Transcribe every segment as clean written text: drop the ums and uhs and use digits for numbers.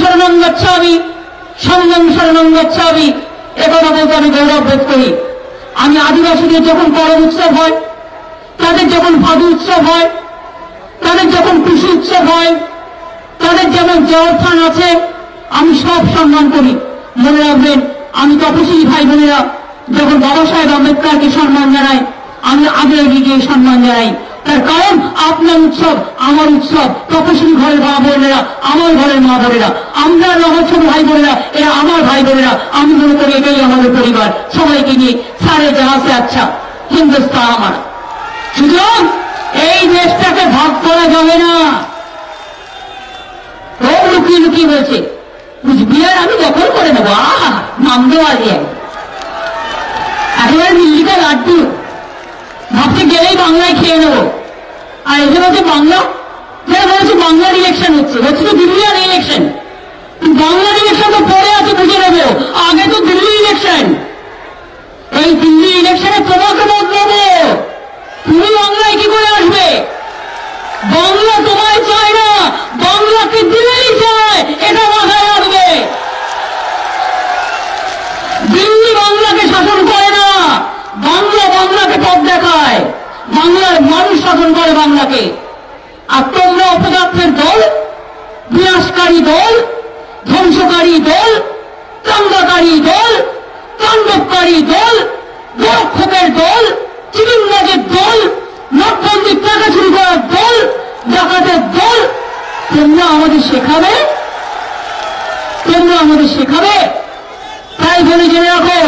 শরণং গচ্ছামি সঙ্গং শরণং গচ্ছামি, একথা বলতে আমি গৌরব বোধ করি। আমি আদিবাসীদের যখন করম উৎসব হয়, তাদের যখন ভাদু উৎসব হয়, তাদের যখন টুসু উৎসব হয়, তাদের যেমন জয়স্থান আছে, আমি সব সম্মান করি। মনে রাখবেন, আমি তপশিলি ভাই বোনেরা যখন বাবা সাহেব আম্বেদকরকে সম্মান জানাই, আমি আগে এগিয়ে গিয়ে সম্মান জানাই। তার কারণ আপনার উৎসব আমার উৎসব, তপশিলি ঘরের মা বোনেরা আমার ঘরের মা বোনেরা, আমরা আমার ছোট ভাই বোনেরা, এরা আমার ভাই বোনেরা। আমি মনে করি এটাই আমাদের পরিবার, সবাইকে নিয়ে সারে জাহাজে আচ্ছা হিন্দুস্তান আমার। সুতরাং এই দেশটাকে ভাগ করা যাবে না। লুকিয়ে লুকিয়ে বলছে কুচবিহার আমি দখল করে নেবো, আহা নাম দেওয়া যায় একেবারে দিল্লিতে লাড্ডু, ভাবতে গেলেই বাংলায় খেয়ে নেবো। আর এদের হচ্ছে বাংলা, যারা বলেছে বাংলার ইলেকশন হচ্ছে, হচ্ছে তো দিল্লি আর ইলেকশন। বাংলার ইলেকশন তো পরে আছে, বুঝে নেবো, আগে তো দিল্লি ইলেকশন। এই দিল্লি ইলেকশনে তোমাকে মত দেবো, তুমি বাংলায় কি করে আসবে? বাংলা তোমায় চায় না, বাংলাকে দিল্লি চায়, এটা মাথায় রাখবে। দিল্লি বাংলাকে শাসন করে না, বাংলা বাংলাকে পথ দেখায়, বাংলার মানুষ শাসন করে বাংলাকে। আর তোমরা অপদার্থের দল, বিনাশকারী দল, ধ্বংসকারী দল, দাঙ্গাকারী দল, তাণ্ডবকারী দল, গোরক্ষকের দল, চিরিংবাজের দল, নোটবন্দির টাকা চুরি করার দল, ডাকাতের দল, তোমরা আমাদের শেখাবে, তোমরা আমাদের শেখাবে। তাই বলে জেনে রাখো,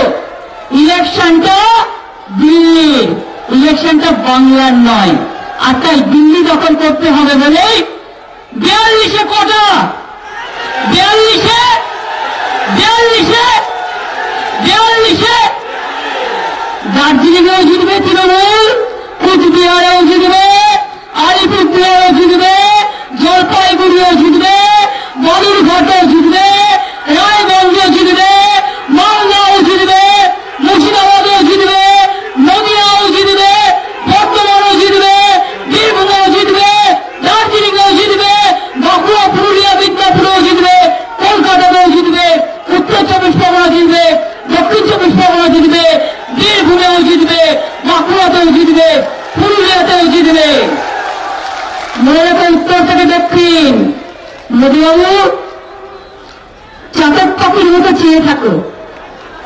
ইলেকশনটা দিল্লির, ইলেকশনটা বাংলার নয়। আর তাই দিল্লি দখল করতে হবে বলে 42-এ কোটা, 42-এ দার্জিলিংয়েও জিতবে তৃণমূল, কুচবিহারেও জিতবে, আলিপুরদুয়ারেও জিতবে, জলপাইগুড়িও জিতবে, বালুরঘাটেও জিতবে, রায়গঞ্জও জিতবে, মালদাও জিতবে, মুর্শিদাবাদেও জিতবে, নদিয়াও জিতবে, বর্ধমানও জিতবে, বীরভূমেও জিতবে, দার্জিলিংয়েও জিতবে, বাঁকুড়া, পুরুলিয়া, মিদনাপুরেও জিতবে, কলকাতাতেও জিতবে, উত্তর চব্বিশ পরগনা জিতবে, দক্ষিণ চব্বিশ পরগনা জিতবে, বীরভূমেও জিতবে, বাঁকুড়াতেও জিতবে, পুরুলিয়াতেও জিতবে। মনে রেখো, উত্তর থেকে দক্ষিণ। মোদীবাবু চাতক পাখির মতো চেয়ে থাকো,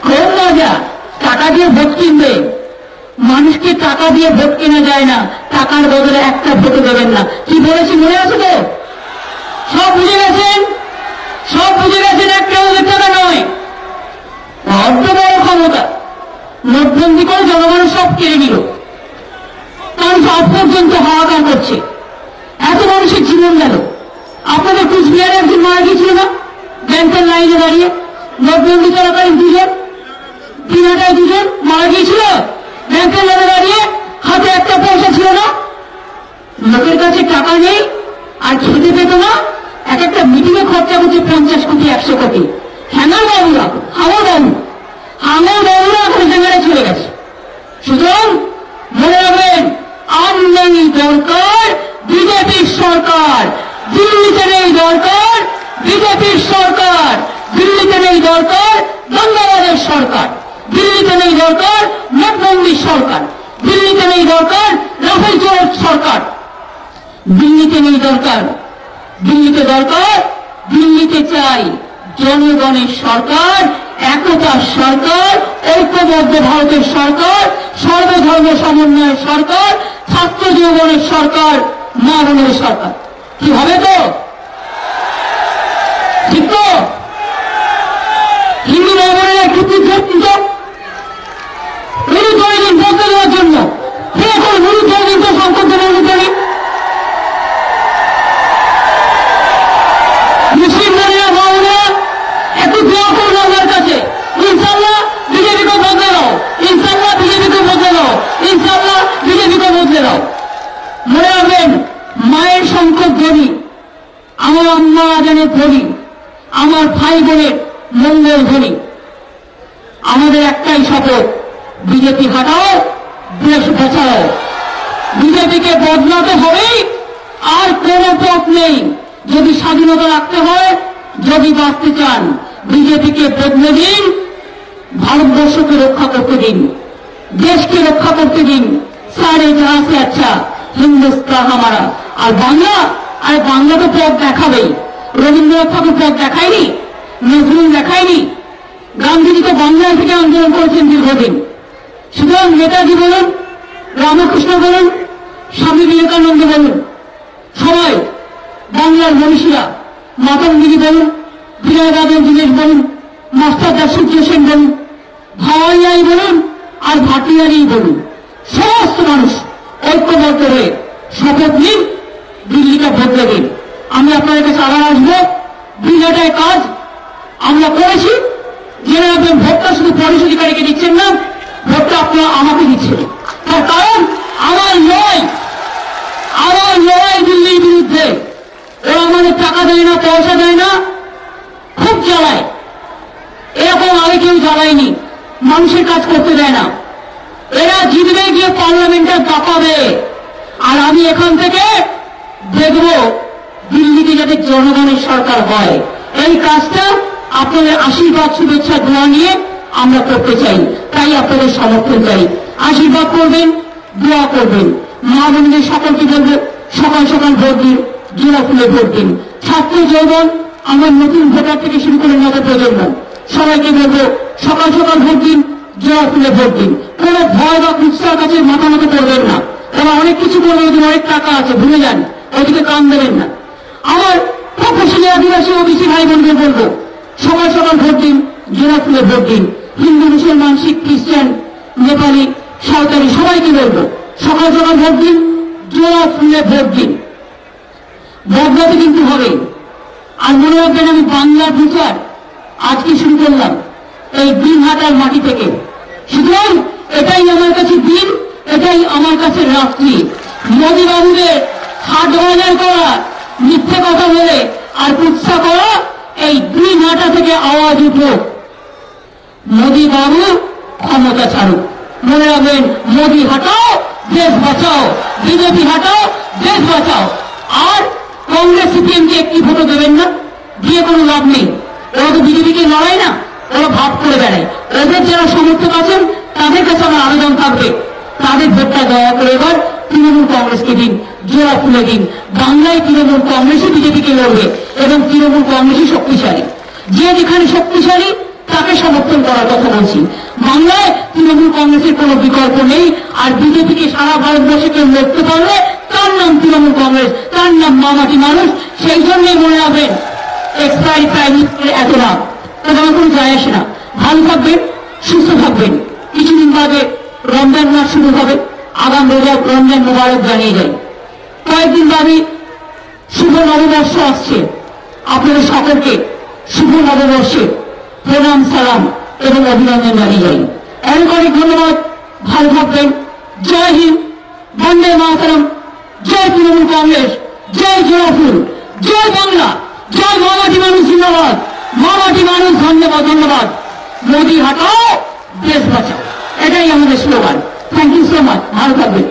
খুব মজা। টাকা দিয়ে ভোট কিনবে, মানুষকে টাকা দিয়ে ভোট কেনা যায় না, টাকার বদলে একটা ভোট দেবেন না। কি বলেছি মনে আছে তো? সব বুঝে গেছেন, সব বুঝে গেছেন। একটা ওদের টাকা নয়, বড্ড বড় ক্ষমতা। নোটবন্দি করে জনগণের সব কেড়ে নিল, মানুষ আজ পর্যন্ত হাহাকার করছে, এত মানুষের জীবন গেল। আপনাদের কুচবিহারে একজন মারা গিয়েছিল না, ব্যাংকের লাইনে দাঁড়িয়ে, নোটবন্দি চলাকালীন দিনাটায় দুজন মারা গিয়েছিল ব্যাংকের লাইনে দাঁড়িয়ে, হাতে একটা পয়সা ছিল না, লোকের কাছে টাকা নেই আর খেতে পেত না, এক একটা মিটিংয়ে খরচা করছে 50 কোটি 100 কোটি। হ্যাঙ্গার বাবুরা, হাঙ্গার বাবুরা এখন হ্যাঙ্গারে চলে গেছে। সুতরাং মনে রাখবেন, আমদানি দরকার বিজেপির সরকার, দিল্লিতে নেই দরকার বিজেপির সরকার, দিল্লিতে নেই দরকার দাঙ্গাবাজের সরকার, দিল্লিতে নেই দরকার নোটবন্দির সরকার, দিল্লিতে নেই দরকার রাফেল চোরের সরকার, দিল্লিতে নেই দরকার, দিল্লিতে দরকার, দিল্লিতে চাই জনগণের সরকার, একতার সরকার, ঐক্যবদ্ধ ভারতের সরকার, সর্বধর্ম সমন্বয়ের সরকার, ছাত্র যৌবনের সরকার, মা বোনের সরকার। কি হবে তো? ঠিক তো? হিন্দু মা বোনেরা একটু বিভ্রান্ত, গুরুত্বদিন বলতে দেওয়ার জন্য এখন গুরুত্বদিন তো সংকটের অনুযায়ী মুসলিম বোনেরা মা বোনেরা একটু দোয়া করুন আমার কাছে। ইনশাল্লাহ বিজেপিকে বদলে দাও, ইনশাল্লাহ বিজেপিকে বদলে দাও, ইনশাল্লাহ বিজেপিকে বদলে দাও। মনে রাখবেন, মায়ের সংকট ধরি, আমার আম্মা আজানের ধরি, আমার ভাই বোনের মঙ্গল ধরি। আমাদের একটাই শপথ, বিজেপি হাটাও, দেশ বাঁচাও। বিজেপিকে বদলাতে হবেই, আর কোন পথ নেই। যদি স্বাধীনতা রাখতে হয় যদি বাঁচতে চান বিজেপিকে বদলে দিন, ভারতবর্ষকে রক্ষা করতে দিন, দেশকে রক্ষা করতে দিন। সারে যাহা সে আচ্ছা হিন্দুস্তান হামারা। আর বাংলা, আর বাংলা তো পথ দেখাবেই। রবীন্দ্রনাথ ঠাকুর পথ দেখায়নি, নজরুল দেখায়নি, গান্ধীজি তো বাংলা থেকে আন্দোলন করেছেন দীর্ঘদিন। সুতরাং নেতাজি বলুন, রামকৃষ্ণ বলুন, স্বামী বিবেকানন্দ বলুন, সবাই বাংলার মনীষীরা, মাতঙ্গিরি বলুন, বিনয় বাদল দীনেশ বলুন, মাস্টার দাস সূর্য সেন বলুন, ভাওয়াইয়াই বলুন, আর ভাটিয়ারি বলুন, সমস্ত মানুষ ঐক্যবদ্ধ হয়ে শপথ নিন, দিল্লিটা বদলে দিন। আমি আপনাদের কাছে আবার আসবো। বিরাটায় কাজ আমরা করেছি। জেনে রাখবেন, ভোটটা শুধু পরিষধিকারীকে দিচ্ছেন না, ভোটটা আপনারা আমাকে দিচ্ছেন। তার কারণ আমার লড়াই দিল্লির বিরুদ্ধে। ওরা আমাদের টাকা দেয় না, পয়সা দেয় না, খুব জ্বালায়। এরকম আগে কেউ জ্বালায়নি, মানুষের কাজ করতে দেয় না। এরা জিতবে গিয়ে পার্লামেন্টে দাপাবে, আর আমি এখান থেকে দেখব দিল্লিতে যাতে জনগণের সরকার হয়। এই কাজটা আপনাদের আশীর্বাদ, শুভেচ্ছা, দোয়া নিয়ে আমরা করতে চাই। তাই আপনাদের সমর্থন চাই। আশীর্বাদ করবেন, দোয়া করবেন। মা বোনদের সকলকে বলবো, সকাল সকাল ভোট দিন, জোড়া ফুলে ভোট দিন। ছাত্র যৌবন, আমার নতুন ভোটার থেকে শুরু করে নব প্রজন্ম, সবাইকে বলবো সকাল সকাল ভোট দিন, জোড়া ফুলে ভোট দিন। কোন ভয় বা কুৎসার কাছে মাথা মতো করবেন না। ওরা অনেক কিছু করবে, ওদের অনেক টাকা আছে, ভুলে যান, ওদিকে কান দেবেন না। আমার প্রফেশনাল আদিবাসী ওবিসি ভাই বোনদের বলবো, সকাল সকাল ভোট দিন, জোড়া ফুলে ভোট দিন। হিন্দু, মুসলমান, শিখ, খ্রিস্টান, নেপালি, সাঁওতালি সবাইকে বলবো, সকাল সকাল ভোট দিন, জোড়া ফুলে ভোট দিন। বদলাতে কিন্তু হবে। আর মনে রাখবেন, আমি বাংলার বিচার আজকে শুরু করলাম এই দিনহাটার মাটি থেকে। সুতরাং এটাই আমার কাছে দিন, এটাই আমার কাছে রাত্রি। মোদী বাবুদের হাট বাজার করা, মিথ্যে কথা বলে আর কুৎসা করা, এই দিনহাটা থেকে আওয়াজ উঠো, মোদী বাবু ক্ষমতা ছাড়ুক। মনে রাখবেন, মোদী হাটাও, দেশ বাঁচাও, বিজেপি হাটাও, দেশ বাঁচাও। আর কংগ্রেস, সিপিএমকে একটি ভোটও দেবেন না, দিয়ে কোনো লাভ নেই। ওরা তো বিজেপিকে লড়াই না, ওরা ভাব করে বেড়ায়। ওদের যারা সমর্থক আছেন তাদের কাছে আমার আবেদন থাকবে, তাদের ভোটটা দয়া করে এবার তৃণমূল কংগ্রেসকে দিন, জোড়া ফুলে দিন। বাংলায় তৃণমূল কংগ্রেসই বিজেপিকে লড়বে এবং তৃণমূল কংগ্রেসই শক্তিশালী। যে যেখানে শক্তিশালী তাকে সমর্থন করার কথা বলছি। বাংলায় তৃণমূল কংগ্রেসের কোনো বিকল্প নেই। আর বিজেপিকে সারা ভারতবর্ষে কেউ লড়তে পারলে তার নাম তৃণমূল কংগ্রেস, তার নাম মামাটি মানুষ। সেই জন্যই মনে রাখবেন, এক্সপায়ারি প্রাইম মিনিস্টারের এত লাভ, তাদের আমার কোনো যায় আসে না। ভালো থাকবেন, সুস্থ থাকবেন। কিছুদিন বাদে রমজান মাস শুরু হবে, আগাম রমজান মোবারক জানিয়ে যায়। কয়েকদিন বাদে শুভ নববর্ষ আসছে। আপনাদের সকলকে শুভ নববর্ষে প্রণাম, সালাম এবং অভিনন্দন জানিয়ে যাই। অনেক অনেক ধন্যবাদ। ভালো থাকবেন। জয় হিন্দ, বন্দে মাতরম, জয় তৃণমূল কংগ্রেস, জয় জোড়াফুল, জয় বাংলা, জয় মামাটি মানুষ জিন্দাবাদ, মামাটি মানুষ ধন্যবাদ। ধন্যবাদ। মোদী হাটাও, দেশ বাঁচাও, এটাই আমাদের slogan. Thank you so much. ভালো থাকবেন।